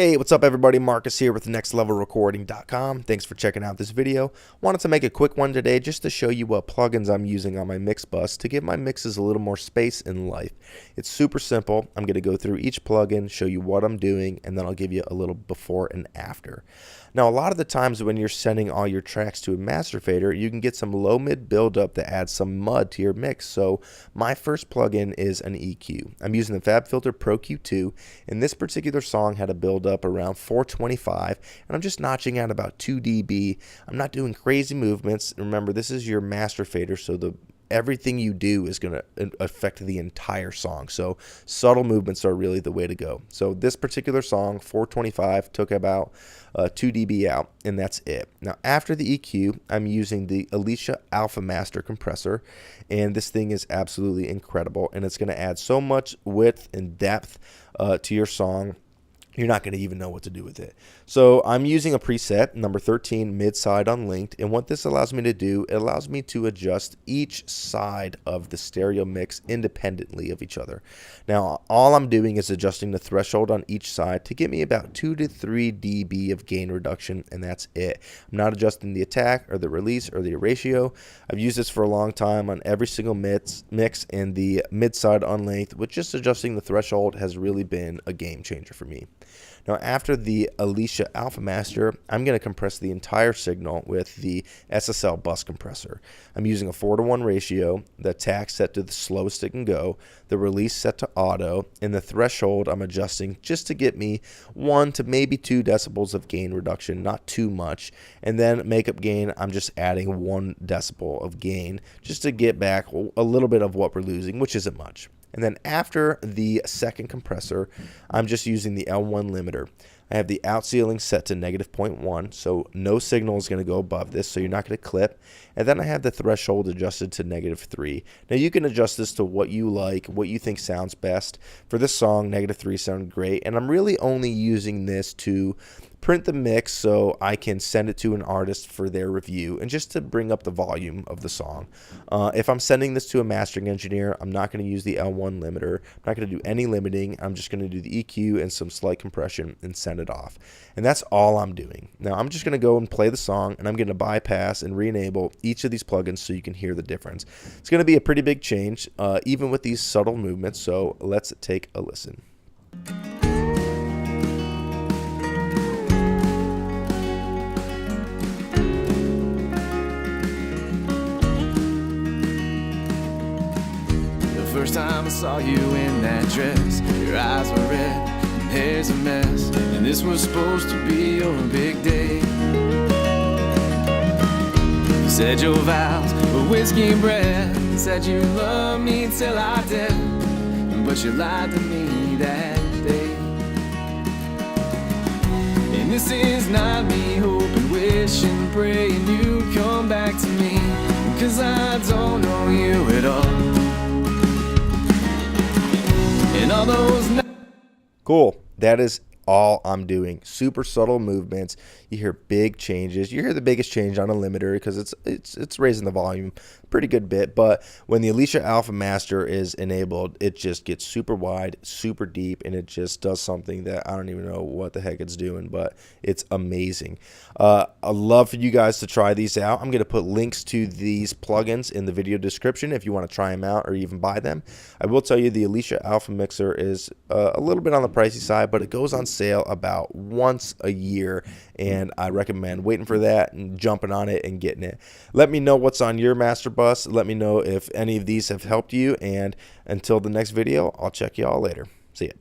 Hey, what's up everybody? Marcus here with nextlevelrecording.com. Thanks for checking out this video. Wanted to make a quick one today just to show you what plugins I'm using on my mix bus to give my mixes a little more space in life. It's super simple. I'm going to go through each plugin, show you what I'm doing, and then I'll give you a little before and after. Now, a lot of the times when you're sending all your tracks to a master fader, you can get some low-mid buildup that adds some mud to your mix. So my first plugin is an EQ. I'm using the FabFilter ProQ2, and this particular song had a buildup around 425, and I'm just notching out about 2 dB. I'm not doing crazy movements. Remember, this is your master fader, so everything you do is going to affect the entire song. So subtle movements are really the way to go. So this particular song, 425, took about 2 dB out, and that's it. Now after the EQ, I'm using the Elysia Alpha Master compressor, and this thing is absolutely incredible, and it's going to add so much width and depth to your song. You're not going to even know what to do with it. So I'm using a preset, number 13, mid-side unlinked, and what this allows me to do, it allows me to adjust each side of the stereo mix independently of each other. Now, all I'm doing is adjusting the threshold on each side to get me about 2 to 3 dB of gain reduction, and that's it. I'm not adjusting the attack or the release or the ratio. I've used this for a long time on every single mix, and the mid-side unlinked, with just adjusting the threshold has really been a game changer for me. Now after the Elysia Alpha Master, I'm going to compress the entire signal with the SSL bus compressor. I'm using a 4:1 ratio, the attack set to the slowest it can go, the release set to auto, and the threshold I'm adjusting just to get me 1 to maybe 2 decibels of gain reduction, not too much. And then makeup gain, I'm just adding 1 decibel of gain just to get back a little bit of what we're losing, which isn't much. And then after the second compressor, I'm just using the L1 limiter. I have the out ceiling set to -0.1, so no signal is going to go above this, so you're not going to clip. And then I have the threshold adjusted to -3. Now you can adjust this to what you like, what you think sounds best. For this song, -3 sounded great, and I'm really only using this to print the mix so I can send it to an artist for their review and just to bring up the volume of the song. If I'm sending this to a mastering engineer, I'm not going to use the L1 limiter. I'm not going to do any limiting. I'm just going to do the EQ and some slight compression and send it off. And that's all I'm doing. Now I'm just going to go and play the song, and I'm going to bypass and re-enable each of these plugins so you can hear the difference. It's going to be a pretty big change, even with these subtle movements, so let's take a listen. First time I saw you in that dress, your eyes were red, and hair's a mess, and this was supposed to be your big day. You said your vows were whiskey and bread, said you loved me till I did, but you lied to me that day. And this is not me hoping, wishing, praying you'd come back to me, 'cause I don't know you at all. All those Cool. That is all I'm doing. Super subtle movements. You hear big changes. You hear the biggest change on a limiter because it's raising the volume a pretty good bit. But when the Elysia Alpha Master is enabled, it just gets super wide, super deep, and it just does something that I don't even know what the heck it's doing, but it's amazing. I'd love for you guys to try these out. I'm going to put links to these plugins in the video description if you want to try them out or even buy them. I will tell you the Elysia Alpha Mixer is a little bit on the pricey side, but it goes on sale about once a year, and I recommend waiting for that and jumping on it and getting it. Let me know what's on your master bus. Let me know if any of these have helped you, and until the next video, I'll check you all later. See ya.